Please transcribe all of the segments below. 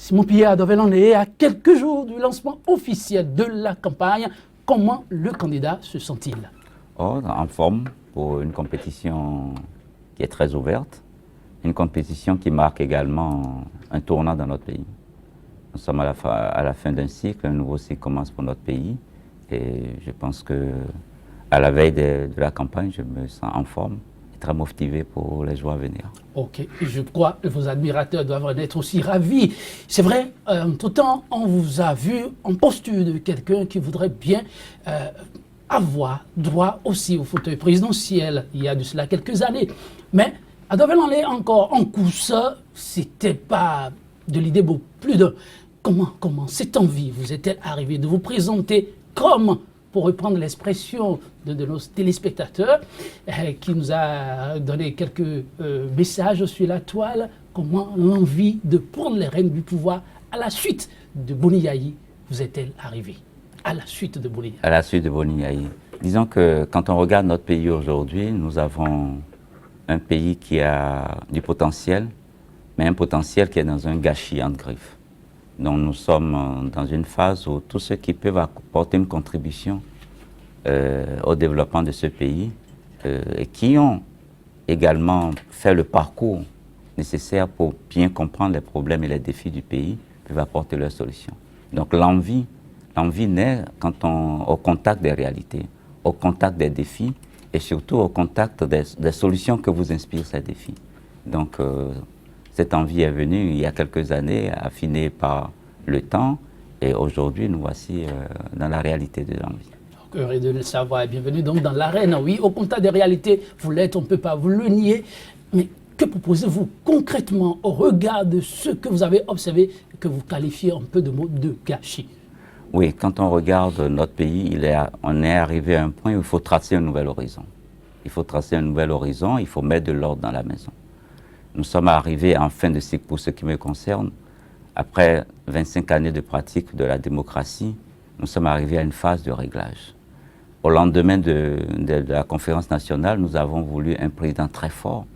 Simon Pierre Adovel est à quelques jours du lancement officiel de la campagne. Comment le candidat se sent-il? En forme pour une compétition qui est très ouverte, une compétition qui marque également un tournant dans notre pays. Nous sommes à la fin d'un cycle, un nouveau cycle commence pour notre pays et je pense que à la veille de la campagne, je me sens en forme et très motivé pour les jours à venir. Ok, je crois que vos admirateurs doivent en être aussi ravis. C'est vrai, en tout temps, on vous a vu en posture de quelqu'un qui voudrait bien avoir droit aussi au fauteuil présidentiel il y a de cela quelques années. Mais Adovel est encore en course, c'était pas de l'idée beaucoup plus de comment cette envie vous est-elle arrivée de vous présenter comme, pour reprendre l'expression de nos téléspectateurs, qui nous a donné quelques messages sur la toile, comment l'envie de prendre les rênes du pouvoir à la suite de Boni Yayi vous est-elle arrivée? À la suite de Boni Yayi. À la suite de Boni Yayi. Disons que quand on regarde notre pays aujourd'hui, nous avons un pays qui a du potentiel, mais un potentiel qui est dans un gâchis entre griffes. Donc nous sommes dans une phase où tous ceux qui peuvent apporter une contribution au développement de ce pays et qui ont également fait le parcours nécessaire pour bien comprendre les problèmes et les défis du pays peuvent apporter leurs solutions. Donc l'envie naît quand au contact des réalités, au contact des défis et surtout au contact des solutions que vous inspirent ces défis. Donc cette envie est venue il y a quelques années, affinée par le temps, et aujourd'hui nous voici dans la réalité de l'envie. Heureux de le savoir, bienvenue donc dans l'arène. Oui, au contact des réalités, vous l'êtes, on ne peut pas vous le nier. Mais que proposez-vous concrètement au regard de ce que vous avez observé, que vous qualifiez un peu de mot de gâchis? Oui, quand on regarde notre pays, on est arrivé à un point où il faut tracer un nouvel horizon. Il faut tracer un nouvel horizon, il faut mettre de l'ordre dans la maison. Nous sommes arrivés en fin de cycle pour ce qui me concerne. Après 25 années de pratique de la démocratie, nous sommes arrivés à une phase de réglage. Au lendemain de la conférence nationale, nous avons voulu un président très fort.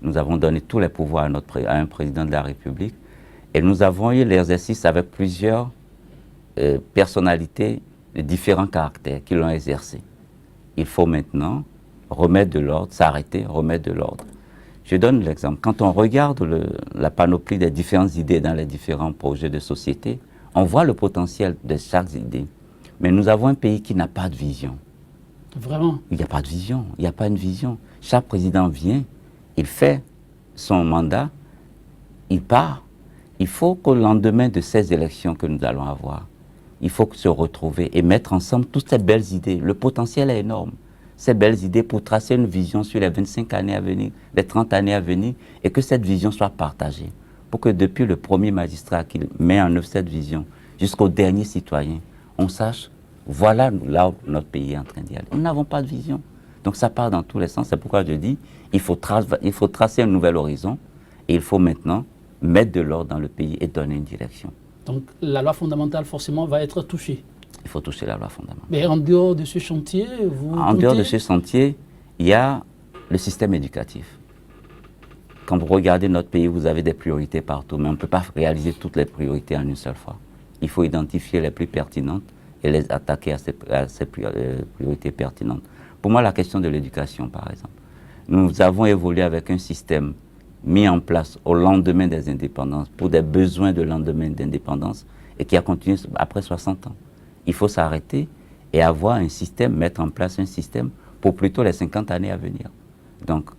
Nous avons donné tous les pouvoirs à un président de la République. Et nous avons eu l'exercice avec plusieurs personnalités de différents caractères qui l'ont exercé. Il faut maintenant remettre de l'ordre, s'arrêter, remettre de l'ordre. Je donne l'exemple. Quand on regarde la panoplie des différentes idées dans les différents projets de société, on voit le potentiel de chaque idée. Mais nous avons un pays qui n'a pas de vision. Vraiment? Il n'y a pas de vision, il n'y a pas une vision. Chaque président vient, il fait son mandat, il part. Il faut qu'au lendemain de ces élections que nous allons avoir, il faut se retrouver et mettre ensemble toutes ces belles idées. Le potentiel est énorme. Ces belles idées pour tracer une vision sur les 25 années à venir, les 30 années à venir, et que cette vision soit partagée. Pour que depuis le premier magistrat qui met en œuvre cette vision, jusqu'au dernier citoyen, on sache, voilà là où notre pays est en train d'y aller. Nous n'avons pas de vision. Donc ça part dans tous les sens. C'est pourquoi je dis, il faut tracer un nouvel horizon, et il faut maintenant mettre de l'ordre dans le pays et donner une direction. Donc la loi fondamentale forcément va être touchée. Il faut toucher la loi fondamentale. Mais en dehors de ce chantier, En dehors de ce chantier, il y a le système éducatif. Quand vous regardez notre pays, vous avez des priorités partout, mais on ne peut pas réaliser toutes les priorités en une seule fois. Il faut identifier les plus pertinentes et les attaquer à ces priorités pertinentes. Pour moi, la question de l'éducation, par exemple. Nous avons évolué avec un système mis en place au lendemain des indépendances, pour des besoins de lendemain d'indépendance, et qui a continué après 60 ans. Il faut s'arrêter et avoir un système, mettre en place un système pour plutôt les 50 années à venir. Donc,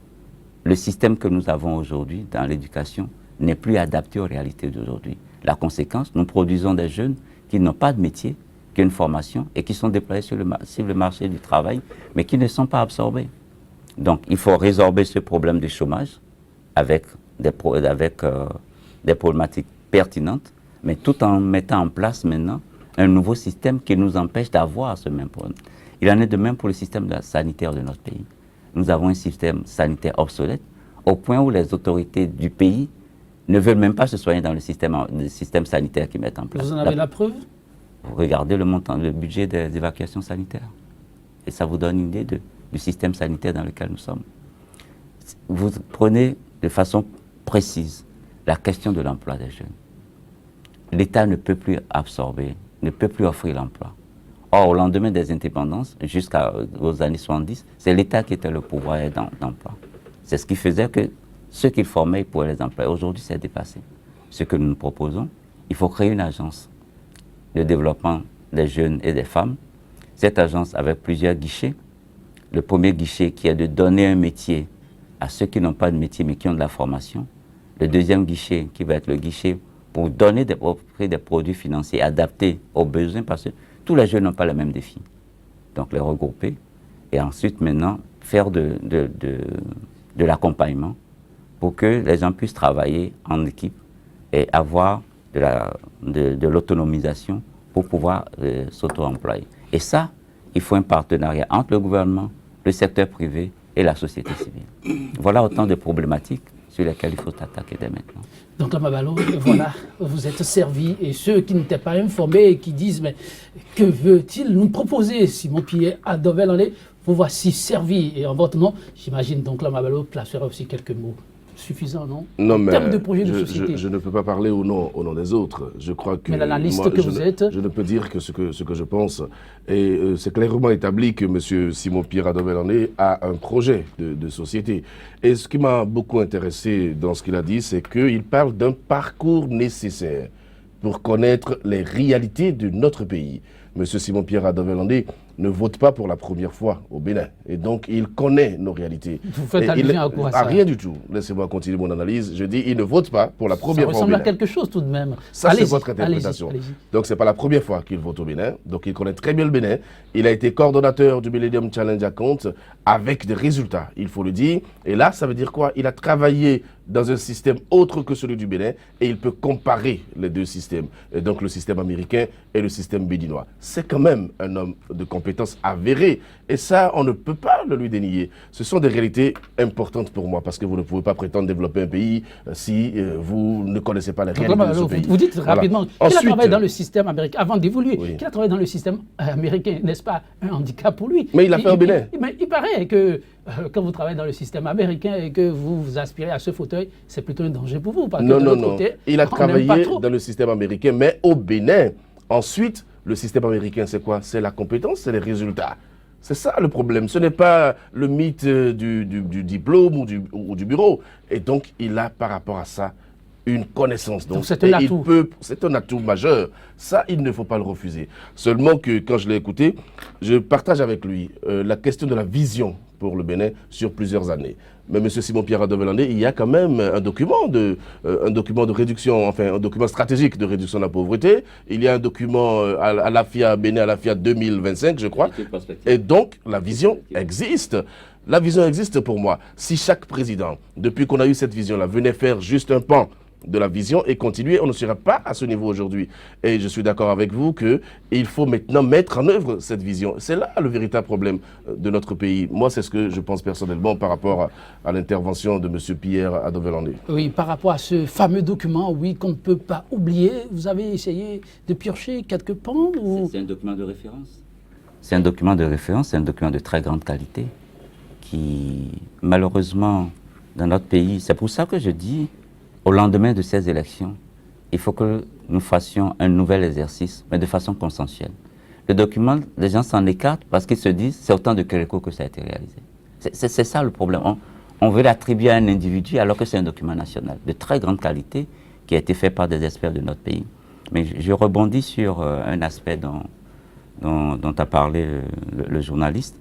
le système que nous avons aujourd'hui dans l'éducation n'est plus adapté aux réalités d'aujourd'hui. La conséquence, nous produisons des jeunes qui n'ont pas de métier, qui ont une formation et qui sont déployés sur le marché du travail, mais qui ne sont pas absorbés. Donc, il faut résorber ce problème du chômage avec des problématiques pertinentes, mais tout en mettant en place maintenant un nouveau système qui nous empêche d'avoir ce même problème. Il en est de même pour le système sanitaire de notre pays. Nous avons un système sanitaire obsolète, au point où les autorités du pays ne veulent même pas se soigner dans le système sanitaire qu'ils mettent en place. Vous en avez la preuve? Vous regardez le budget des évacuations sanitaires. Et ça vous donne une idée du système sanitaire dans lequel nous sommes. Vous prenez de façon précise la question de l'emploi des jeunes. l'État ne peut plus absorber, ne peut plus offrir l'emploi. Or, au lendemain des indépendances, jusqu'aux années 70, c'est l'État qui était le pouvoir d'emploi. C'est ce qui faisait que ceux qu'il formait, ils pouvaient les employer. Aujourd'hui, c'est dépassé. Ce que nous proposons, il faut créer une agence de développement des jeunes et des femmes. Cette agence avec plusieurs guichets. Le premier guichet qui est de donner un métier à ceux qui n'ont pas de métier mais qui ont de la formation. Le deuxième guichet qui va être le guichet pour donner des produits financiers adaptés aux besoins parce que tous les jeunes n'ont pas les mêmes défis. Donc les regrouper et ensuite maintenant faire de l'accompagnement pour que les gens puissent travailler en équipe et avoir de l'autonomisation pour pouvoir s'auto-employer. Et ça, il faut un partenariat entre le gouvernement, le secteur privé et la société civile. Voilà autant de problématiques sur lesquelles il faut attaquer dès maintenant. Donc, Mabalo, voilà, vous êtes servi. Et ceux qui n'étaient pas informés et qui disent, mais que veut-il nous proposer, Simon Pierre Adovel-Andé, vous voici servi. Et en votre nom, j'imagine donc Mabalo placera aussi quelques mots. Suffisant, non? Non, mais termes de projet de société. Je ne peux pas parler au nom des autres. Je crois que mais l'analyste que vous êtes... Je ne peux dire que ce que je pense. Et c'est clairement établi que M. Simon Pierre Adovel-Andé a un projet de société. Et ce qui m'a beaucoup intéressé dans ce qu'il a dit, c'est qu'il parle d'un parcours nécessaire pour connaître les réalités de notre pays. M. Simon Pierre Adovel-Andé ne vote pas pour la première fois au Bénin. Et donc, il connaît nos réalités. Vous faites allusion à quoi, ça? Rien du tout. Laissez-moi continuer mon analyse. Je dis, il ne vote pas pour la première fois au Bénin. Ça ressemble à quelque chose tout de même. Ça, c'est votre interprétation. Donc, ce n'est pas la première fois qu'il vote au Bénin. Donc, il connaît très bien le Bénin. Il a été coordonnateur du Millennium Challenge Account avec des résultats, il faut le dire. Et là, ça veut dire quoi? Il a travaillé dans un système autre que celui du Bénin et il peut comparer les deux systèmes. Et donc, le système américain et le système béninois. C'est quand même un homme de compétences avérées. Et ça, on ne peut pas le lui dénier. Ce sont des réalités importantes pour moi parce que vous ne pouvez pas prétendre développer un pays si vous ne connaissez pas les réalités de ce pays. Vous dites rapidement qu'il a travaillé dans le système américain, avant d'évoluer, qu'il a travaillé dans le système américain, n'est-ce pas un handicap pour lui? Mais il a fait au Bénin. Mais il paraît que quand vous travaillez dans le système américain et que vous aspirez à ce fauteuil, c'est plutôt un danger pour vous. Parce que non. Il a travaillé dans le système américain, mais au Bénin. Ensuite, le système américain, c'est quoi? C'est la compétence, c'est les résultats. C'est ça le problème. Ce n'est pas le mythe du diplôme ou du bureau. Et donc, il a par rapport à ça une connaissance. Donc c'est un atout. C'est un atout majeur. Ça, il ne faut pas le refuser. Seulement que quand je l'ai écouté, je partage avec lui la question de la vision pour le Bénin sur plusieurs années. Mais M. Simon Pierre Adovel-Andé, il y a quand même un document de réduction, enfin un document stratégique de réduction de la pauvreté. Il y a un document à l'AFIA Bénin, à l'AFIA 2025, je crois. Et donc, la vision existe. La vision existe pour moi. Si chaque président, depuis qu'on a eu cette vision-là, venait faire juste un pan de la vision et continuer, on ne serait pas à ce niveau aujourd'hui. Et je suis d'accord avec vous qu'il faut maintenant mettre en œuvre cette vision. C'est là le véritable problème de notre pays. Moi, c'est ce que je pense personnellement par rapport à l'intervention de M. Pierre Adovel-Andé. Oui, par rapport à ce fameux document, oui, qu'on ne peut pas oublier, vous avez essayé de piocher quelques pans ou... C'est un document de référence. C'est un document de référence, c'est un document de très grande qualité qui, malheureusement, dans notre pays, c'est pour ça que je dis, au lendemain de ces élections, il faut que nous fassions un nouvel exercice, mais de façon consensuelle. Le document, les gens s'en écartent parce qu'ils se disent c'est autant de Kéréko que ça a été réalisé. C'est ça le problème. On veut l'attribuer à un individu alors que c'est un document national de très grande qualité qui a été fait par des experts de notre pays. Mais je rebondis sur un aspect dont a parlé le journaliste.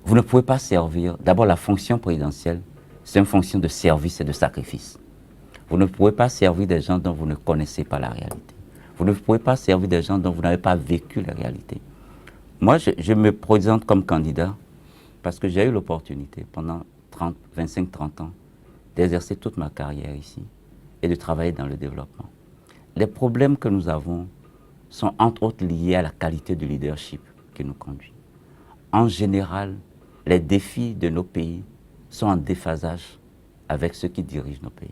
Vous ne pouvez pas servir, d'abord la fonction présidentielle, c'est une fonction de service et de sacrifice. Vous ne pouvez pas servir des gens dont vous ne connaissez pas la réalité. Vous ne pouvez pas servir des gens dont vous n'avez pas vécu la réalité. Moi, je me présente comme candidat parce que j'ai eu l'opportunité pendant 25-30 ans d'exercer toute ma carrière ici et de travailler dans le développement. Les problèmes que nous avons sont entre autres liés à la qualité du leadership qui nous conduit. En général, les défis de nos pays sont en déphasage avec ceux qui dirigent nos pays.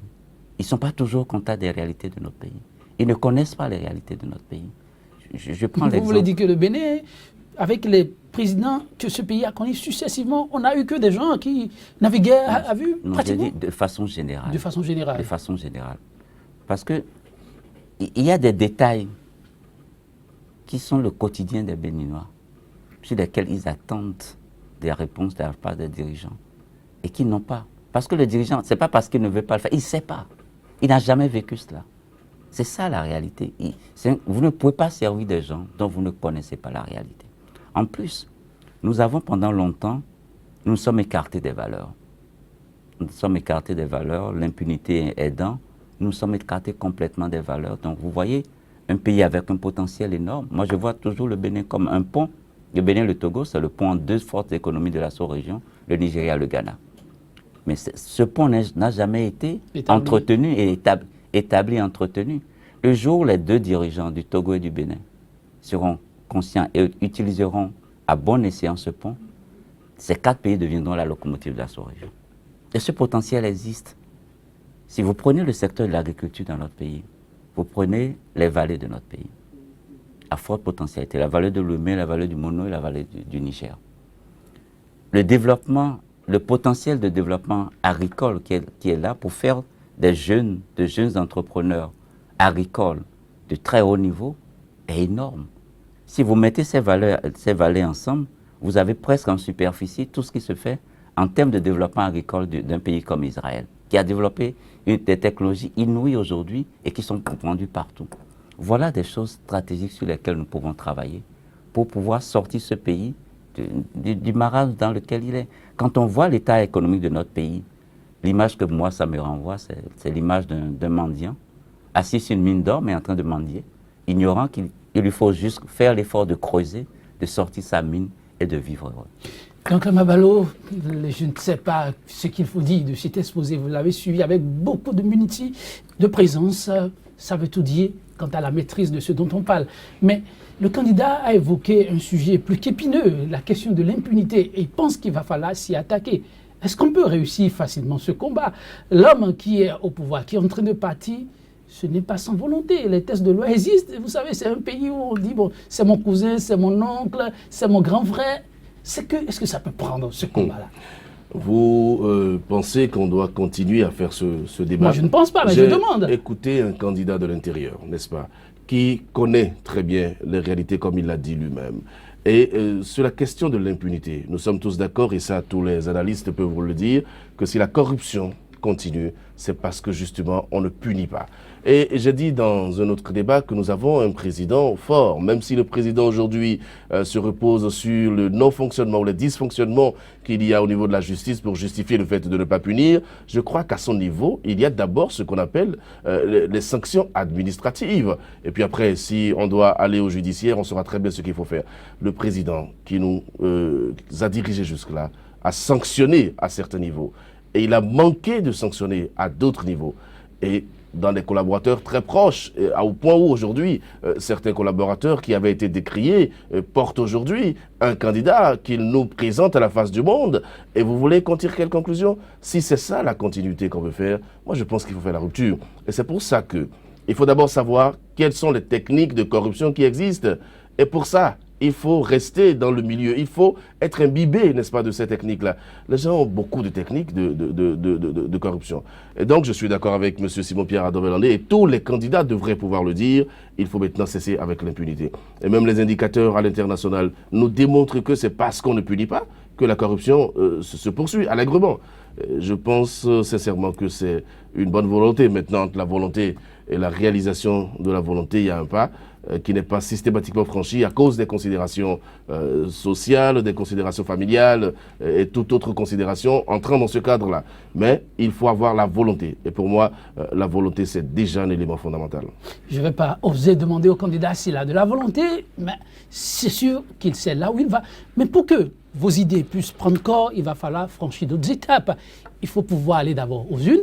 Ils ne sont pas toujours contents des réalités de notre pays. Ils ne connaissent pas les réalités de notre pays. Je prends l'exemple. Vous voulez dire que le Bénin, avec les présidents que ce pays a connus successivement, on n'a eu que des gens qui n'avaient guère à vue, non, pratiquement? Je dis de façon générale. De façon générale. De façon générale. Parce que il y a des détails qui sont le quotidien des Béninois, sur lesquels ils attendent des réponses de la part des dirigeants, et qui n'ont pas. Parce que le dirigeant, ce n'est pas parce qu'il ne veut pas le faire, il ne sait pas. Il n'a jamais vécu cela. C'est ça la réalité. Vous ne pouvez pas servir des gens dont vous ne connaissez pas la réalité. En plus, nous avons pendant longtemps, nous sommes écartés des valeurs. Nous sommes écartés des valeurs, l'impunité aidant, nous sommes écartés complètement des valeurs. Donc vous voyez, un pays avec un potentiel énorme. Moi, je vois toujours le Bénin comme un pont. Le Bénin et le Togo, c'est le pont entre deux fortes économies de la sous-région, le Nigeria et le Ghana. Mais ce pont n'a jamais été entretenu et établi et entretenu. Le jour où les deux dirigeants du Togo et du Bénin seront conscients et utiliseront à bon escient ce pont, ces 4 pays deviendront la locomotive de la sous-région. Et ce potentiel existe. Si vous prenez le secteur de l'agriculture dans notre pays, vous prenez les vallées de notre pays, à forte potentialité, la vallée de l'Oumé, la vallée du Mono et la vallée du Niger. Le développement, le potentiel de développement agricole qui est là pour faire de jeunes entrepreneurs agricoles de très haut niveau est énorme. Si vous mettez ces vallées ensemble, vous avez presque en superficie tout ce qui se fait en termes de développement agricole d'un pays comme Israël, qui a développé des technologies inouïes aujourd'hui et qui sont vendues partout. Voilà des choses stratégiques sur lesquelles nous pouvons travailler pour pouvoir sortir ce pays du marasme dans lequel il est. Quand on voit l'état économique de notre pays, l'image que moi, ça me renvoie, c'est l'image d'un mendiant, assis sur une mine d'or, mais en train de mendier, ignorant qu'il lui faut juste faire l'effort de creuser, de sortir sa mine et de vivre heureux. Donc, Mabalo, je ne sais pas ce qu'il faut dire de cet exposé. Vous l'avez suivi avec beaucoup de munity, de présence. Ça veut tout dire quant à la maîtrise de ce dont on parle. Mais le candidat a évoqué un sujet plus qu'épineux, la question de l'impunité, et il pense qu'il va falloir s'y attaquer. Est-ce qu'on peut réussir facilement ce combat? L'homme qui est au pouvoir, qui est en train de partir, ce n'est pas sans volonté. Les tests de loi existent. Vous savez, c'est un pays où on dit, bon, c'est mon cousin, c'est mon oncle, c'est mon grand frère. Est-ce que ça peut prendre ce combat-là? Vous pensez qu'on doit continuer à faire ce débat? Moi, je ne pense pas, mais je demande. Écoutez un candidat de l'intérieur, n'est-ce pas, qui connaît très bien les réalités comme il l'a dit lui-même. Et sur la question de l'impunité, nous sommes tous d'accord, et ça tous les analystes peuvent vous le dire, que si la corruption continue, c'est parce que justement on ne punit pas. Et j'ai dit dans un autre débat que nous avons un président fort, même si le président aujourd'hui se repose sur le non-fonctionnement ou le dysfonctionnement qu'il y a au niveau de la justice pour justifier le fait de ne pas punir. Je crois qu'à son niveau, il y a d'abord ce qu'on appelle les sanctions administratives. Et puis après, si on doit aller au judiciaire, on saura très bien ce qu'il faut faire. Le président qui nous a dirigés jusque-là a sanctionné à certains niveaux. Et il a manqué de sanctionner à d'autres niveaux. Et dans des collaborateurs très proches, au point où aujourd'hui, certains collaborateurs qui avaient été décriés portent aujourd'hui un candidat qu'ils nous présentent à la face du monde. Et vous voulez qu'on tire quelle conclusion? Si c'est ça la continuité qu'on veut faire, moi je pense qu'il faut faire la rupture. Et c'est pour ça qu'il faut d'abord savoir quelles sont les techniques de corruption qui existent. Et pour ça, il faut rester dans le milieu, il faut être imbibé, n'est-ce pas, de ces techniques-là. Les gens ont beaucoup de techniques de corruption. Et donc, je suis d'accord avec M. Simon-Pierre Adovelandé, et tous les candidats devraient pouvoir le dire, il faut maintenant cesser avec l'impunité. Et même les indicateurs à l'international nous démontrent que c'est parce qu'on ne punit pas que la corruption se poursuit allègrement. Je pense sincèrement que c'est une bonne volonté. Maintenant, entre la volonté et la réalisation de la volonté, il y a un pas qui n'est pas systématiquement franchi à cause des considérations sociales, des considérations familiales et toute autre considération entrant dans ce cadre-là. Mais il faut avoir la volonté. Et pour moi, la volonté, c'est déjà un élément fondamental. Je ne vais pas oser demander au candidat s'il a de la volonté, mais c'est sûr qu'il sait là où il va. Mais pour que vos idées puissent prendre corps, il va falloir franchir d'autres étapes. Il faut pouvoir aller d'abord aux unes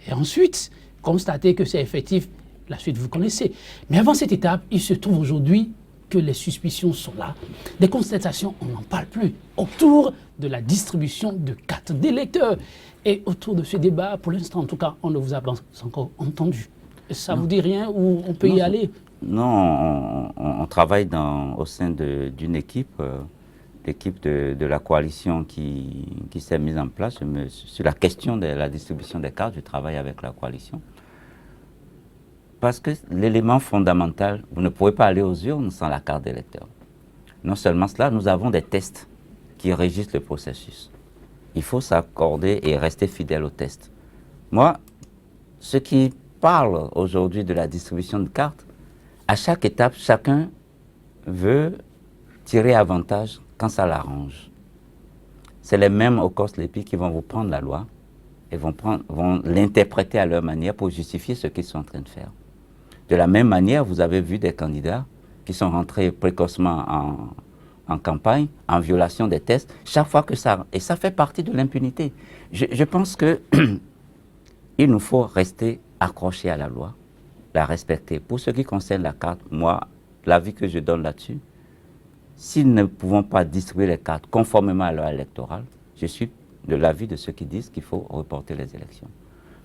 et ensuite constater que c'est effectif. La suite, vous connaissez. Mais avant cette étape, il se trouve aujourd'hui que les suspicions sont là. Des constatations, on n'en parle plus. Autour de la distribution de cartes d'électeurs. Et autour de ce débat, pour l'instant, en tout cas, on ne vous a pas encore entendu. Ça ne vous dit rien ou on peut y aller? Non, on travaille au sein d'une équipe, l'équipe de la coalition qui s'est mise en place. Sur la question de la distribution des cartes, je travaille avec la coalition. Parce que l'élément fondamental, vous ne pouvez pas aller aux urnes sans la carte d'électeur. Non seulement cela, nous avons des tests qui régissent le processus. Il faut s'accorder et rester fidèle aux tests. Moi, ceux qui parlent aujourd'hui de la distribution de cartes, à chaque étape, chacun veut tirer avantage quand ça l'arrange. C'est les mêmes au COSLEPI qui vont vous prendre la loi et vont l'interpréter à leur manière pour justifier ce qu'ils sont en train de faire. De la même manière, vous avez vu des candidats qui sont rentrés précocement en campagne, en violation des tests, chaque fois que ça... Et ça fait partie de l'impunité. Je pense que il nous faut rester accrochés à la loi, la respecter. Pour ce qui concerne la carte, moi, l'avis que je donne là-dessus, si nous ne pouvons pas distribuer les cartes conformément à la loi électorale, je suis de l'avis de ceux qui disent qu'il faut reporter les élections.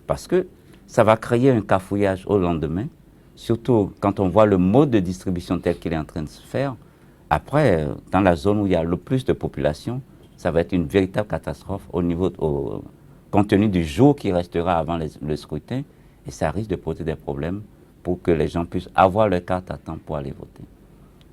Parce que ça va créer un cafouillage au lendemain, surtout quand on voit le mode de distribution tel qu'il est en train de se faire. Après, dans la zone où il y a le plus de population, ça va être une véritable catastrophe compte tenu du jour qui restera avant le scrutin, et ça risque de poser des problèmes pour que les gens puissent avoir leur carte à temps pour aller voter.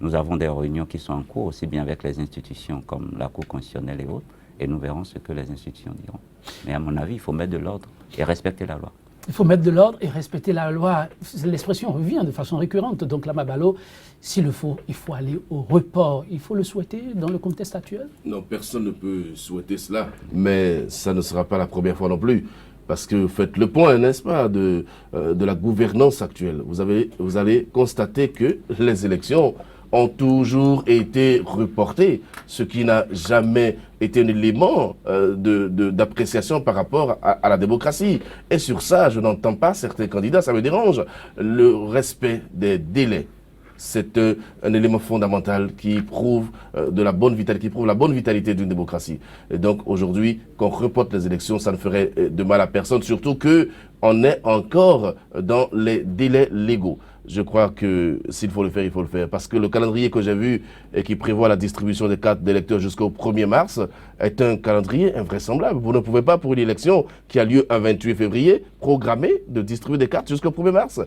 Nous avons des réunions qui sont en cours, aussi bien avec les institutions comme la Cour constitutionnelle et autres, et nous verrons ce que les institutions diront. Mais à mon avis, il faut mettre de l'ordre et respecter la loi. Il faut mettre de l'ordre et respecter la loi. L'expression revient de façon récurrente. Donc, Lama Ballo, s'il le faut, il faut aller au report. Il faut le souhaiter dans le contexte actuel? Non, personne ne peut souhaiter cela. Mais ça ne sera pas la première fois non plus. Parce que vous faites le point, n'est-ce pas, de la gouvernance actuelle. Vous allez constater que les élections ont toujours été reportées, ce qui n'a jamais été un élément d'appréciation par rapport à la démocratie. Et sur ça, je n'entends pas certains candidats, ça me dérange. Le respect des délais, c'est un élément fondamental qui prouve la bonne vitalité d'une démocratie. Et donc aujourd'hui, qu'on reporte les élections, ça ne ferait de mal à personne, surtout qu'on est encore dans les délais légaux. Je crois que s'il faut le faire, il faut le faire. Parce que le calendrier que j'ai vu et qui prévoit la distribution des cartes d'électeurs jusqu'au 1er mars est un calendrier invraisemblable. Vous ne pouvez pas, pour une élection qui a lieu un 28 février, programmer de distribuer des cartes jusqu'au 1er mars.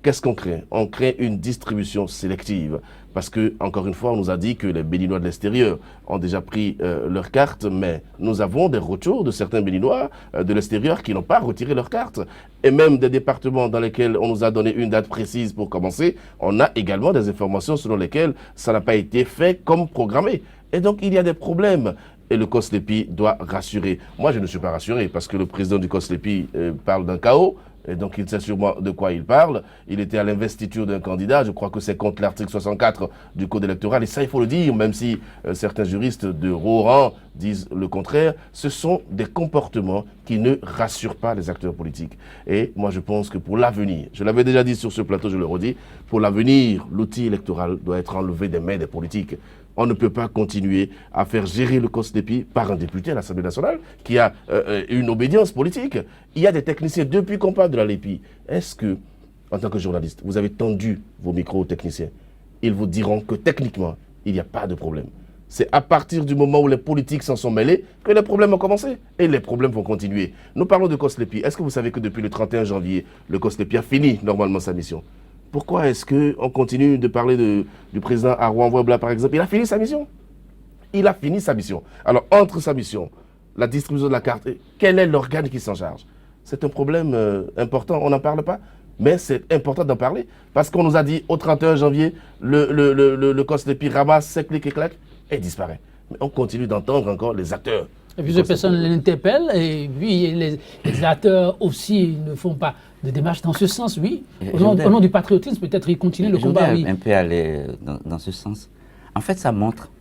Qu'est-ce qu'on crée? On crée une distribution sélective. Parce que, encore une fois, on nous a dit que les Béninois de l'extérieur ont déjà pris leurs cartes, mais nous avons des retours de certains Béninois de l'extérieur qui n'ont pas retiré leurs cartes. Et même des départements dans lesquels on nous a donné une date précise pour commencer, on a également des informations selon lesquelles ça n'a pas été fait comme programmé. Et donc, il y a des problèmes. Et le COSLEPI doit rassurer. Moi, je ne suis pas rassuré parce que le président du COSLEPI parle d'un chaos. Et donc, il sait sûrement de quoi il parle. Il était à l'investiture d'un candidat. Je crois que c'est contre l'article 64 du Code électoral. Et ça, il faut le dire, même si certains juristes de haut rang disent le contraire. Ce sont des comportements qui ne rassurent pas les acteurs politiques. Et moi, je pense que pour l'avenir, je l'avais déjà dit sur ce plateau, je le redis, pour l'avenir, l'outil électoral doit être enlevé des mains des politiques. On ne peut pas continuer à faire gérer le COSLEPI par un député à l'Assemblée nationale qui a une obédience politique. Il y a des techniciens, depuis qu'on parle de la LEPI, est-ce que, en tant que journaliste, vous avez tendu vos micros aux techniciens? Ils vous diront que techniquement, il n'y a pas de problème. C'est à partir du moment où les politiques s'en sont mêlés que les problèmes ont commencé. Et les problèmes vont continuer. Nous parlons de COSLEPI. Est-ce que vous savez que depuis le 31 janvier, le COSLEPI a fini normalement sa mission? Pourquoi est-ce qu'on continue de parler du président Arouan Webla, par exemple? Il a fini sa mission. Il a fini sa mission. Alors, entre sa mission, la distribution de la carte, quel est l'organe qui s'en charge? C'est un problème important, on n'en parle pas, mais c'est important d'en parler. Parce qu'on nous a dit, au 31 janvier, le COSLEPI ramasse ses clics et claques et disparaît. Mais on continue d'entendre encore les acteurs. Et plusieurs personnes l'interpellent, et puis les acteurs aussi ne font pas de démarches dans ce sens, oui. Au nom du patriotisme, peut-être ils continuent le combat, oui. Un peu aller dans ce sens. En fait, ça montre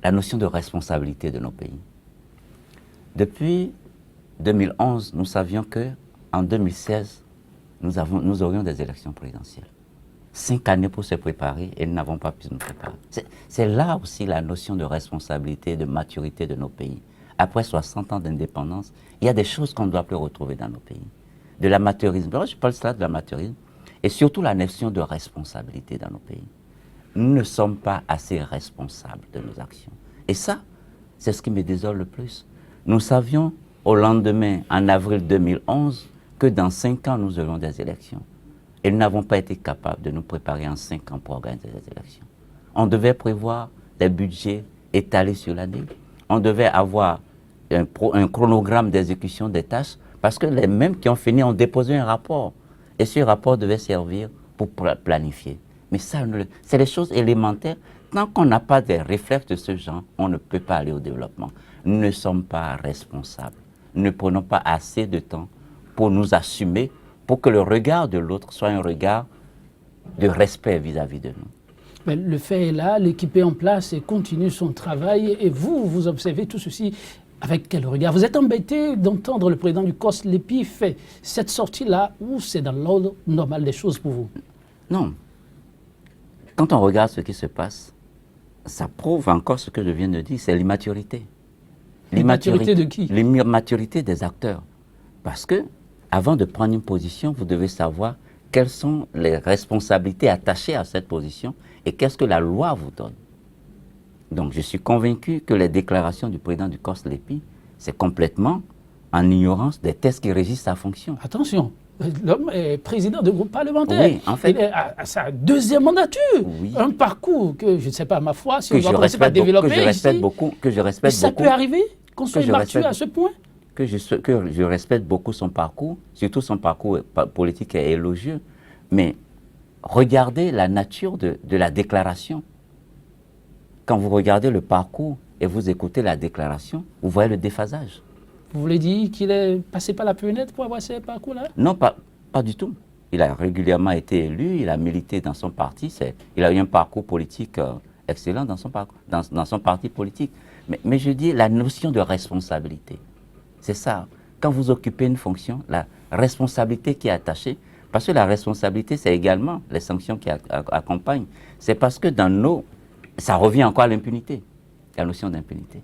la notion de responsabilité de nos pays. Depuis 2011, nous savions qu'en 2016, nous aurions des élections présidentielles. 5 années pour se préparer et nous n'avons pas pu nous préparer. C'est là aussi la notion de responsabilité, de maturité de nos pays. Après 60 ans d'indépendance, il y a des choses qu'on ne doit plus retrouver dans nos pays. De l'amateurisme. Alors, je parle ça de l'amateurisme. Et surtout la notion de responsabilité dans nos pays. Nous ne sommes pas assez responsables de nos actions. Et ça, c'est ce qui me désole le plus. Nous savions au lendemain, en avril 2011, que dans 5 ans, nous aurons des élections. Et nous n'avons pas été capables de nous préparer en 5 ans pour organiser les élections. On devait prévoir des budgets étalés sur l'année. On devait avoir un chronogramme d'exécution des tâches, parce que les mêmes qui ont fini ont déposé un rapport. Et ce rapport devait servir pour planifier. Mais ça, c'est des choses élémentaires. Tant qu'on n'a pas des réflexes de ce genre, on ne peut pas aller au développement. Nous ne sommes pas responsables. Nous ne prenons pas assez de temps pour nous assumer, pour que le regard de l'autre soit un regard de respect vis-à-vis de nous. Mais le fait est là, l'équipe est en place et continue son travail. Et vous observez tout ceci avec quel regard? Vous êtes embêté d'entendre le président du COS, Lépie, fait cette sortie-là, ou c'est dans l'ordre normal des choses pour vous? Non. Quand on regarde ce qui se passe, ça prouve encore ce que je viens de dire, c'est l'immaturité. L'immaturité de qui? L'immaturité des acteurs. Parce que, avant de prendre une position, vous devez savoir quelles sont les responsabilités attachées à cette position et qu'est-ce que la loi vous donne. Donc, je suis convaincu que les déclarations du président du COS, Lépie, c'est complètement en ignorance des textes qui régissent sa fonction. Attention, l'homme est président de groupe parlementaire. Oui, en fait. Il est à sa deuxième mandature. Oui. Un parcours que, je ne sais pas, ma foi, si on Que va je commencer par respecte beaucoup, développer que je respecte ici, beaucoup, que je respecte ça beaucoup. peut arriver qu'on soit je immature respecte- à ce point. Que je respecte beaucoup son parcours, surtout son parcours politique est élogieux, mais regardez la nature de la déclaration. Quand vous regardez le parcours et vous écoutez la déclaration, vous voyez le déphasage. Vous voulez dire qu'il est passé par la fenêtre pour avoir ce parcours-là? Non, pas du tout. Il a régulièrement été élu, il a milité dans son parti, il a eu un parcours politique excellent dans son parti politique. Mais je dis la notion de responsabilité. C'est ça. Quand vous occupez une fonction, la responsabilité qui est attachée, parce que la responsabilité, c'est également les sanctions qui accompagnent. C'est parce que ça revient encore à l'impunité, la notion d'impunité.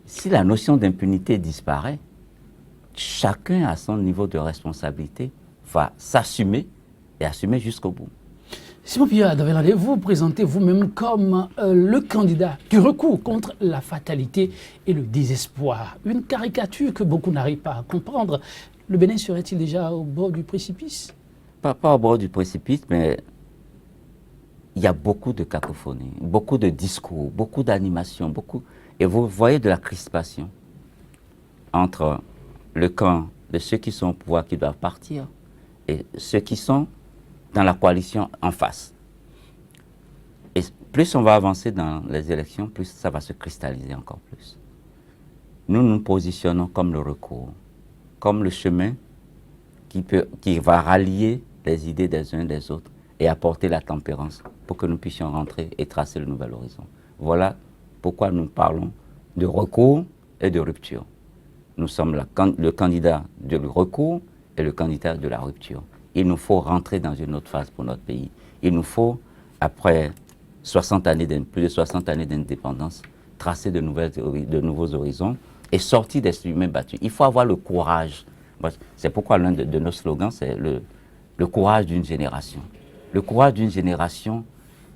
Si la notion d'impunité disparaît, chacun à son niveau de responsabilité va s'assumer et assumer jusqu'au bout. Simon-Pierre Adavelande, vous présentez vous-même comme le candidat qui recourt contre la fatalité et le désespoir. Une caricature que beaucoup n'arrivent pas à comprendre. Le Bénin serait-il déjà au bord du précipice? Pas au bord du précipice, mais il y a beaucoup de cacophonie, beaucoup de discours, beaucoup d'animations, et vous voyez de la crispation entre le camp de ceux qui sont au pouvoir qui doivent partir et ceux qui sont dans la coalition en face. Et plus on va avancer dans les élections, plus ça va se cristalliser encore plus. Nous nous positionnons comme le recours, comme le chemin qui va rallier les idées des uns et des autres et apporter la tempérance pour que nous puissions rentrer et tracer le nouvel horizon. Voilà pourquoi nous parlons de recours et de rupture. Nous sommes le candidat du recours et le candidat de la rupture. Il nous faut rentrer dans une autre phase pour notre pays. Il nous faut, après plus de 60 années d'indépendance, tracer de nouveaux horizons et sortir des humains battus. Il faut avoir le courage. C'est pourquoi l'un de nos slogans, c'est le courage d'une génération. Le courage d'une génération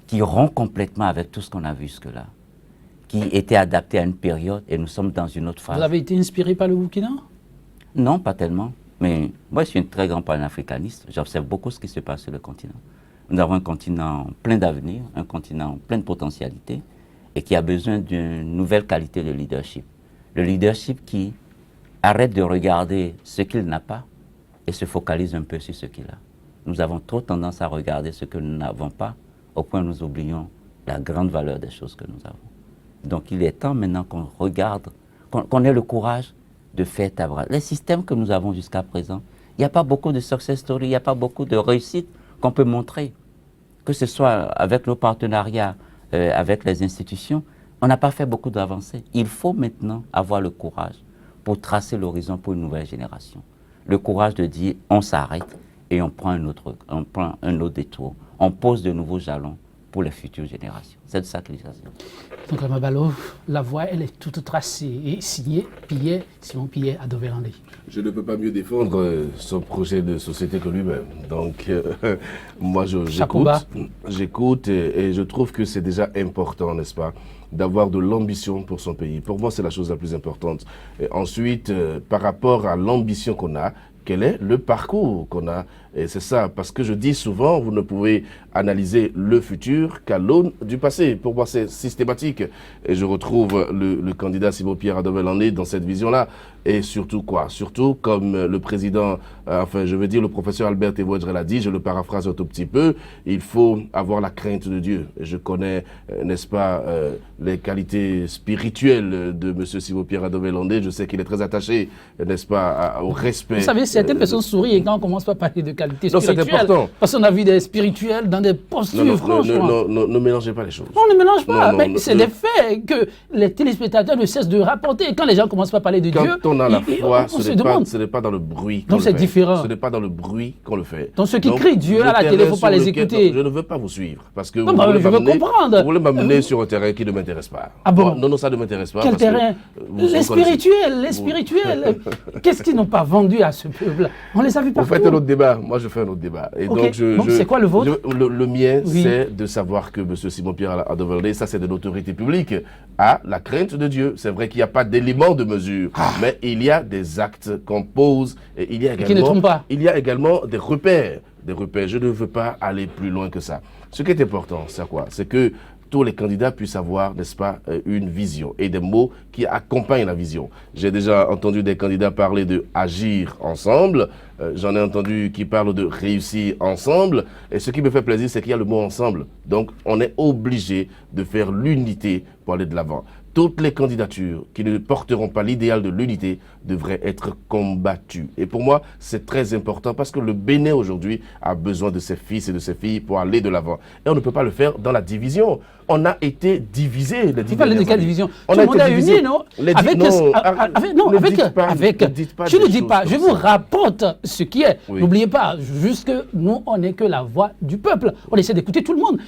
qui rompt complètement avec tout ce qu'on a vu jusque-là, qui était adapté à une période et nous sommes dans une autre phase. Vous avez été inspiré par le Burkina? Non, pas tellement. Mais moi, je suis un très grand panafricaniste. J'observe beaucoup ce qui se passe sur le continent. Nous avons un continent plein d'avenir, un continent plein de potentialités et qui a besoin d'une nouvelle qualité de leadership. Le leadership qui arrête de regarder ce qu'il n'a pas et se focalise un peu sur ce qu'il a. Nous avons trop tendance à regarder ce que nous n'avons pas au point où nous oublions la grande valeur des choses que nous avons. Donc il est temps maintenant qu'on regarde, qu'on ait le courage de faire table rase. Les systèmes que nous avons jusqu'à présent, il n'y a pas beaucoup de success story, il n'y a pas beaucoup de réussite qu'on peut montrer. Que ce soit avec nos partenariats, avec les institutions, on n'a pas fait beaucoup d'avancées. Il faut maintenant avoir le courage pour tracer l'horizon pour une nouvelle génération. Le courage de dire on s'arrête et on prend un autre détour. On pose de nouveaux jalons pour les futures générations. C'est de ça qu'il s'agit. Donc, Mabalo, la voix, elle est toute tracée et signée Simon-Pierre Adavelande. Je ne peux pas mieux défendre son projet de société que lui-même. Donc, moi, j'écoute et je trouve que c'est déjà important, n'est-ce pas, d'avoir de l'ambition pour son pays. Pour moi, c'est la chose la plus importante. Et ensuite, par rapport à l'ambition qu'on a, quel est le parcours qu'on a Et c'est ça, parce que je dis souvent, vous ne pouvez analyser le futur qu'à l'aune du passé. Pour moi, c'est systématique. Et je retrouve le candidat Simon-Pierre Adovel dans cette vision-là. Et surtout quoi? Surtout, comme le président, enfin, je veux dire, le professeur Albert Thévoedre l'a dit, je le paraphrase un tout petit peu, il faut avoir la crainte de Dieu. Et je connais, n'est-ce pas, les qualités spirituelles de M. Simon-Pierre Adovel. Je sais qu'il est très attaché, n'est-ce pas, au respect. Vous savez, certaines personnes sourient quand on commence par parler de qualité Non, c'est spirituelle. important. Parce qu'on a vu des spirituels dans des postures, franchement. Ne mélangez pas les choses. On ne mélange pas, Non, mais non, c'est des faits que les téléspectateurs ne cessent de rapporter. Quand les gens commencent par parler de Dieu, Quand on a la foi, on se demande. ce n'est pas dans le bruit qu'on Donc le c'est fait. différent. Ce n'est pas dans le bruit qu'on le fait. Donc ceux qui crient Dieu à la télé, il ne faut pas les écouter. Je ne veux pas vous suivre. Parce que Non, bah, je veux comprendre. Vous voulez m'amener sur un terrain qui ne m'intéresse pas. Ah bon? Non, ça ne m'intéresse pas. Quel parce que terrain? vous Les spirituels, les spirituels. Qu'est-ce qu'ils n'ont pas vendu à ce peuple? On les a vus Vous partout. faites un autre débat, moi je fais un autre débat. Et Ok. donc C'est quoi le vôtre? Le mien, Oui. c'est de savoir que M. Simon-Pierre Adovel, ça c'est de l'autorité publique, a la crainte de Dieu. C'est vrai qu'il n'y a pas d'éléments de mesure, mais il y a des actes qu'on pose et il y a Qui ne trompent pas. il y a également des repères. Des repères. Je ne veux pas aller plus loin que ça. Ce qui est important, c'est quoi? C'est que tous les candidats puissent avoir, n'est-ce pas, une vision et des mots qui accompagnent la vision. J'ai déjà entendu des candidats parler de agir ensemble. J'en ai entendu qui parlent de réussir ensemble. Et ce qui me fait plaisir, c'est qu'il y a le mot ensemble. Donc, on est obligé de faire l'unité pour aller de l'avant. Toutes les candidatures qui ne porteront pas l'idéal de l'unité devraient être combattues. Et pour moi, c'est très important parce que le Bénin aujourd'hui a besoin de ses fils et de ses filles pour aller de l'avant. Et on ne peut pas le faire dans la division. On a été divisés. Vous parlez de quelle division? On Tout a le monde été est uni, divisés. non? Les Avec, non, ne avec, dites pas- avec, ne dites pas je des ne dis choses pas, comme je ça. vous rapporte ce qui est. Oui. N'oubliez pas, juste que nous, on n'est que la voix du peuple. On essaie d'écouter tout le monde.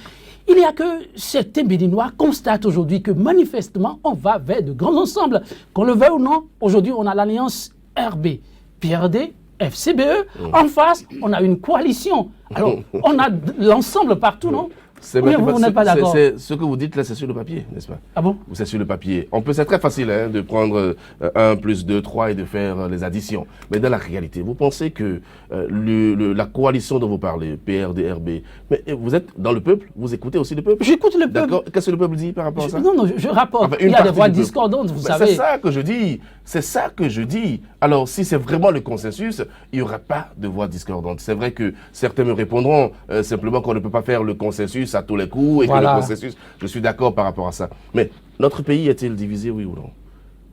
Il y a que certains Béninois constatent aujourd'hui que manifestement, on va vers de grands ensembles. Qu'on le veuille ou non, aujourd'hui, on a l'alliance RB, PRD, FCBE. En face, on a une coalition. Alors, on a l'ensemble partout, non? C'est Ou bien vous n'êtes pas d'accord? ce que vous dites là, c'est sur le papier, n'est-ce pas? Ah bon? C'est sur le papier. C'est très facile hein, de prendre 1 plus 2, 3 et de faire les additions. Mais dans la réalité, vous pensez que la coalition dont vous parlez, PRD, RB, mais vous êtes dans le peuple, vous écoutez aussi le peuple? J'écoute le peuple. D'accord. Qu'est-ce que le peuple dit par rapport à ça? Non, je rapporte. Enfin, Il une y a des partie voix du peuple. discordantes, vous Ben, savez. c'est ça que je dis. C'est ça que je dis. Alors, si c'est vraiment le consensus, il n'y aura pas de voix discordantes. C'est vrai que certains me répondront simplement qu'on ne peut pas faire le consensus à tous les coups et Voilà. que le consensus, je suis d'accord par rapport à ça. Mais notre pays est-il divisé, oui ou non?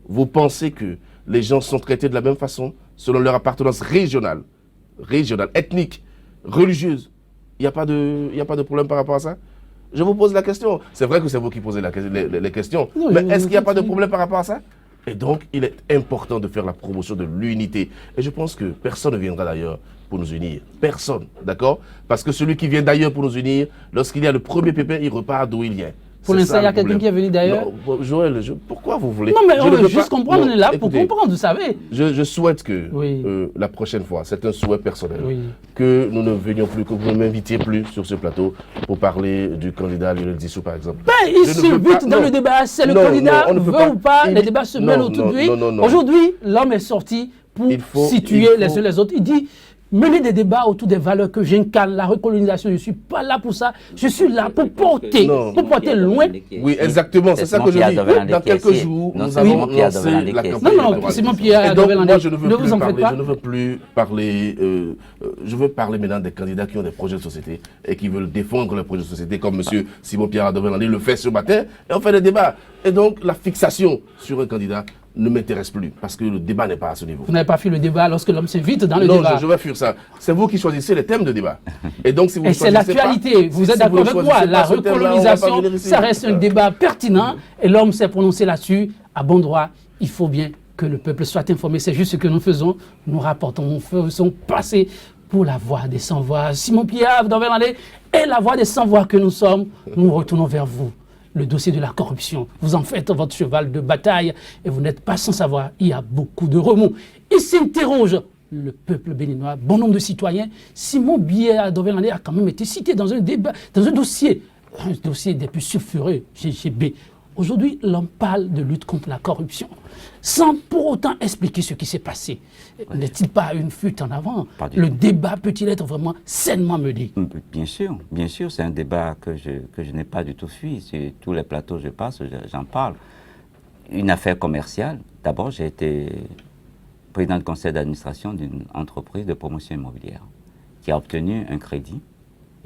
Vous pensez que les gens sont traités de la même façon selon leur appartenance régionale, ethnique, religieuse? Il n'y a pas de problème par rapport à ça? Je vous pose la question. C'est vrai que c'est vous qui posez les questions. Non, mais je- est-ce qu'il n'y a pas de je- problème par rapport à ça? Et donc, il est important de faire la promotion de l'unité. Et je pense que personne ne viendra d'ailleurs pour nous unir. Personne, d'accord? Parce que celui qui vient d'ailleurs pour nous unir, lorsqu'il y a le premier pépin, il repart d'où il vient. Pour C'est l'instant, ça, il y a le quelqu'un problème. qui est venu d'ailleurs? Non, Joël, pourquoi vous voulez? Non, mais Je on ne veut veux juste pas- comprendre, non, on est là pour écoutez, comprendre, vous savez. je souhaite que Oui. la prochaine fois, c'est un souhait personnel, Oui. que nous ne venions plus, que vous ne m'invitiez plus sur ce plateau pour parler du candidat Lionel Dissou, par exemple. Ben, Je il ne se veux vite pas- dans non. le débat, c'est le Non, candidat, non, on ne peut veut pas. ou pas, Il- les débats se non, mêlent autour non, de lui. non, non, non. Aujourd'hui, l'homme est sorti pour Il faut- situer il les faut- uns les autres. Il dit, mener des débats autour des valeurs que j'incarne, la recolonisation, je ne suis pas là pour ça. Je suis là pour porter, Non. loin. Oui, exactement, c'est ça que je dis. Dans quelques jours, nous allons lancer la campagne Non, non, électorale. Simon-Pierre Et donc, Adovel moi, je ne veux ne plus vous en faites parler, pas. je ne veux plus parler, je veux parler maintenant des candidats qui ont des projets de société et qui veulent défendre leurs projets de société, comme M. Simon-Pierre Adovel le fait ce matin, et on fait des débats. Et donc, la fixation sur un candidat ne m'intéresse plus, parce que le débat n'est pas à ce niveau. Vous n'avez pas fait le débat lorsque l'homme s'invite dans le Non, débat. je vais fuir ça. C'est vous qui choisissez les thèmes de débat. Et donc, si vous Et c'est choisissez pas- l'actualité. Vous si êtes vous d'accord ne avec moi? choisissez La pas ce thème-là, on va pas recolonisation, venir ici. ça reste un débat pertinent. Et l'homme s'est prononcé là-dessus. À bon droit, il faut bien que le peuple soit informé. C'est juste ce que nous faisons. Nous rapportons, nous faisons passer pour la voix des sans-voix. Simon-Pierre Adovel est la voix des sans-voix que nous sommes. Nous retournons vers vous. Le dossier de la corruption. Vous en faites votre cheval de bataille et vous n'êtes pas sans savoir. Il y a beaucoup de remous. Il s'interroge. Le peuple béninois, bon nombre de citoyens, Simon-Pierre Adovel a quand même été cité dans un débat, dans un dossier des plus sulfureux, GGB. Aujourd'hui, l'on parle de lutte contre la corruption, sans pour autant expliquer ce qui s'est passé. N'est-il pas une fuite en avant? Le débat peut-il être vraiment sainement mené? Bien sûr, c'est un débat que je n'ai pas du tout fui. Sur tous les plateaux je passe, j'en parle. Une affaire commerciale, d'abord j'ai été président du conseil d'administration d'une entreprise de promotion immobilière qui a obtenu un crédit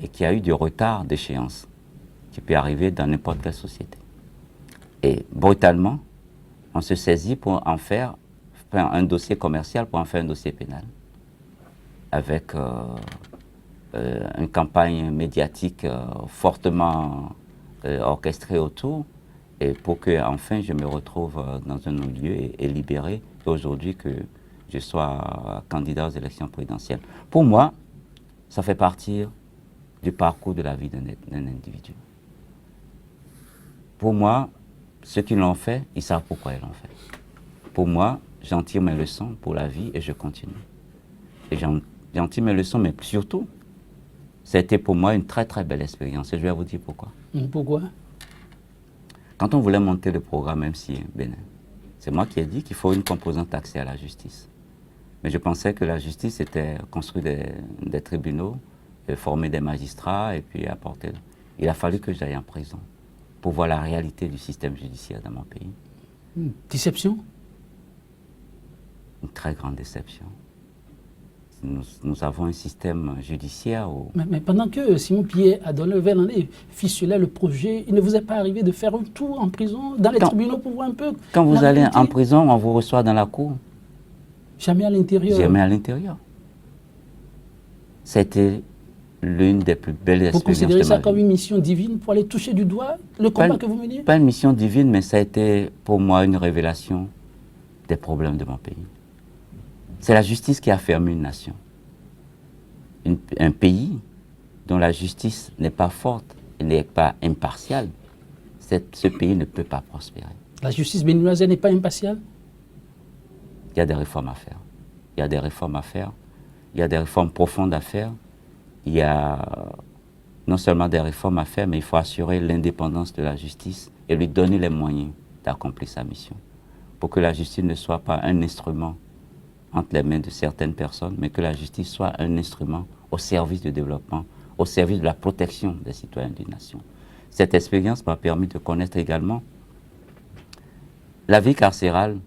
et qui a eu du retard d'échéance qui peut arriver dans n'importe quelle société. Et brutalement, on se saisit pour en faire un dossier commercial, pour en faire un dossier pénal, avec une campagne médiatique fortement orchestrée autour, et pour que enfin je me retrouve dans un autre lieu et libéré, et aujourd'hui que je sois candidat aux élections présidentielles. Pour moi, ça fait partie du parcours de la vie d'un individu. Pour moi, ceux qui l'ont fait, ils savent pourquoi ils l'ont fait. Pour moi, j'en tire mes leçons pour la vie et je continue. Et j'en tire mes leçons, mais surtout, c'était pour moi une très très belle expérience. Et je vais vous dire pourquoi. Pourquoi? Quand on voulait monter le programme MC Bénin, c'est moi qui ai dit qu'il faut une composante accès à la justice. Mais je pensais que la justice c'était construire des tribunaux, former des magistrats et puis apporter. Il a fallu que j'aille en prison pour voir la réalité du système judiciaire dans mon pays. Déception? Une très grande déception. Nous avons un système judiciaire où... Mais pendant que Simon Pierre Adové-Landé ficelait le projet, il ne vous est pas arrivé de faire un tour en prison, dans les tribunaux pour voir un peu... Quand vous allez en prison, on vous reçoit dans la cour. Jamais à l'intérieur? Jamais à l'intérieur. C'était l'une des plus belles expériences de ma vie. Vous considérez ça comme une mission divine pour aller toucher du doigt le combat que vous meniez? Pas une mission divine, mais ça a été pour moi une révélation des problèmes de mon pays. C'est la justice qui a fermé une nation. Un pays dont la justice n'est pas forte et n'est pas impartiale, ce pays ne peut pas prospérer. La justice béninoise n'est pas impartiale? Il y a des réformes à faire. Il y a des réformes à faire. Il y a des réformes profondes à faire. Il y a non seulement des réformes à faire, mais il faut assurer l'indépendance de la justice et lui donner les moyens d'accomplir sa mission. Pour que la justice ne soit pas un instrument entre les mains de certaines personnes, mais que la justice soit un instrument au service du développement, au service de la protection des citoyens d'une nation. Cette expérience m'a permis de connaître également la vie carcérale.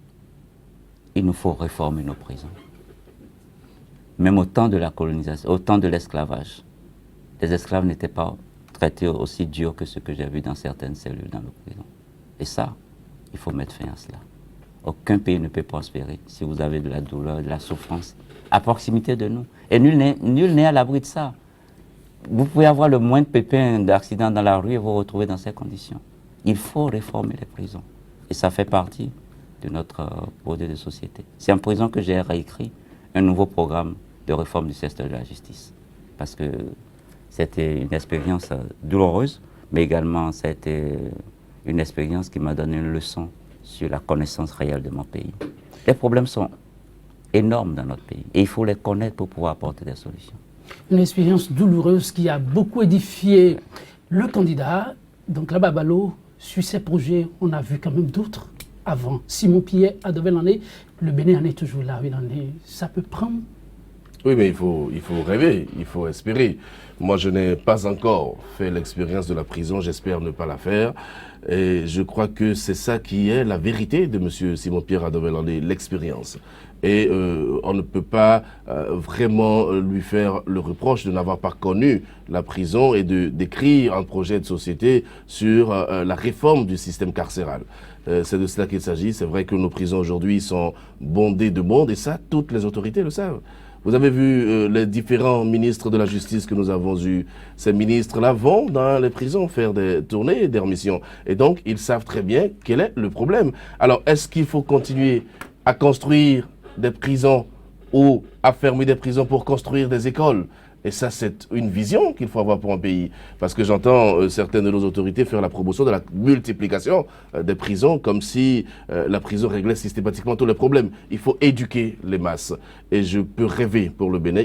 Il nous faut réformer nos prisons. Même au temps de la colonisation, au temps de l'esclavage, les esclaves n'étaient pas traités aussi dur que ce que j'ai vu dans certaines cellules dans nos prisons. Et ça, il faut mettre fin à cela. Aucun pays ne peut prospérer si vous avez de la douleur, de la souffrance à proximité de nous. Et nul n'est à l'abri de ça. Vous pouvez avoir le moindre pépin d'accident dans la rue et vous retrouver dans ces conditions. Il faut réformer les prisons. Et ça fait partie de notre projet de société. C'est en prison que j'ai réécrit un nouveau programme de réforme du secteur de la justice. Parce que c'était une expérience douloureuse, mais également ça a été une expérience qui m'a donné une leçon sur la connaissance réelle de mon pays. Les problèmes sont énormes dans notre pays et il faut les connaître pour pouvoir apporter des solutions. Une expérience douloureuse qui a beaucoup édifié le candidat. Donc là, Babalo, sur ces projets, on a vu quand même d'autres avant. Simon Pierre Adové-Landé, le Bénin en est toujours là. Ça peut prendre. Oui, mais il faut rêver, il faut espérer. Moi, je n'ai pas encore fait l'expérience de la prison, j'espère ne pas la faire. Et je crois que c'est ça qui est la vérité de M. Simon Pierre Adové-Landé, l'expérience. Et on ne peut pas vraiment lui faire le reproche de n'avoir pas connu la prison et d'écrire un projet de société sur la réforme du système carcéral. C'est de cela qu'il s'agit. C'est vrai que nos prisons aujourd'hui sont bondées de monde et ça, toutes les autorités le savent. Vous avez vu les différents ministres de la justice que nous avons eus. Ces ministres-là vont dans les prisons faire des tournées, des remissions. Et donc, ils savent très bien quel est le problème. Alors, est-ce qu'il faut continuer à construire des prisons ou à fermer des prisons pour construire des écoles? Et ça, c'est une vision qu'il faut avoir pour un pays. Parce que j'entends certaines de nos autorités faire la promotion de la multiplication des prisons, comme si la prison réglait systématiquement tous les problèmes. Il faut éduquer les masses. Et je peux rêver pour le Bénin.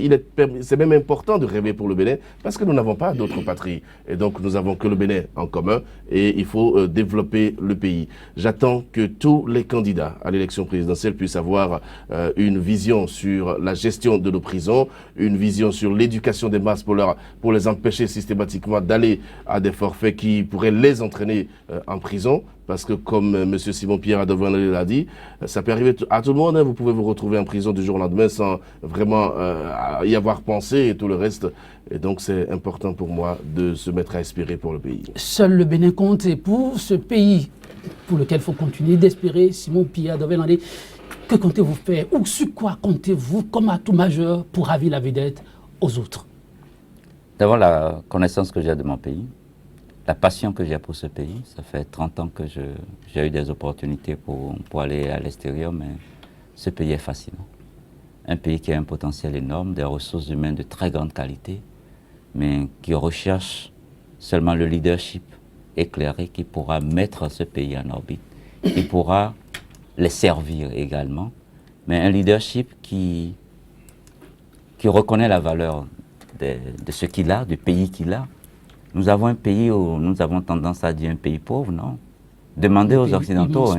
C'est même important de rêver pour le Bénin, parce que nous n'avons pas d'autres patries. Et donc, nous n'avons que le Bénin en commun, et il faut développer le pays. J'attends que tous les candidats à l'élection présidentielle puissent avoir une vision sur la gestion de nos prisons, une vision sur l'éducation des masses pour les empêcher systématiquement d'aller à des forfaits qui pourraient les entraîner en prison. Parce que comme M. Simon-Pierre Adovan l'a dit, ça peut arriver à tout le monde. Hein. Vous pouvez vous retrouver en prison du jour au lendemain sans vraiment y avoir pensé et tout le reste. Et donc c'est important pour moi de se mettre à espérer pour le pays. Seul le Bénin compte, et pour ce pays pour lequel il faut continuer d'espérer, Simon-Pierre Adovan, que comptez-vous faire ou sur quoi comptez-vous comme atout majeur pour ravir la vedette aux autres? D'abord, la connaissance que j'ai de mon pays, la passion que j'ai pour ce pays. Ça fait 30 ans que j'ai eu des opportunités pour aller à l'extérieur, mais ce pays est fascinant. Un pays qui a un potentiel énorme, des ressources humaines de très grande qualité, mais qui recherche seulement le leadership éclairé qui pourra mettre ce pays en orbite, qui pourra les servir également, mais un leadership qui reconnaît la valeur de ce qu'il a, du pays qu'il a. Nous avons un pays où nous avons tendance à dire un pays pauvre, non? Demandez aux Occidentaux,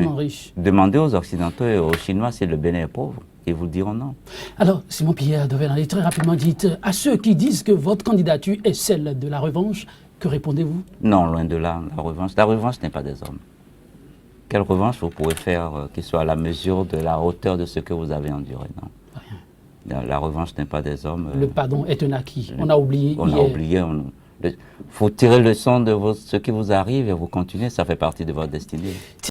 demandez aux Occidentaux et aux Chinois si le Bénin est pauvre, ils vous diront non. Alors, Simon-Pierre Adovan, très rapidement, dites à ceux qui disent que votre candidature est celle de la revanche, que répondez-vous? Non, loin de là, la revanche n'est pas des hommes. Quelle revanche vous pouvez faire qui soit à la mesure de la hauteur de ce que vous avez enduré, non? La revanche n'est pas des hommes. Le pardon est un acquis. On a oublié. Il faut tirer le leçon de ce qui vous arrive et vous continuez, ça fait partie de votre destinée.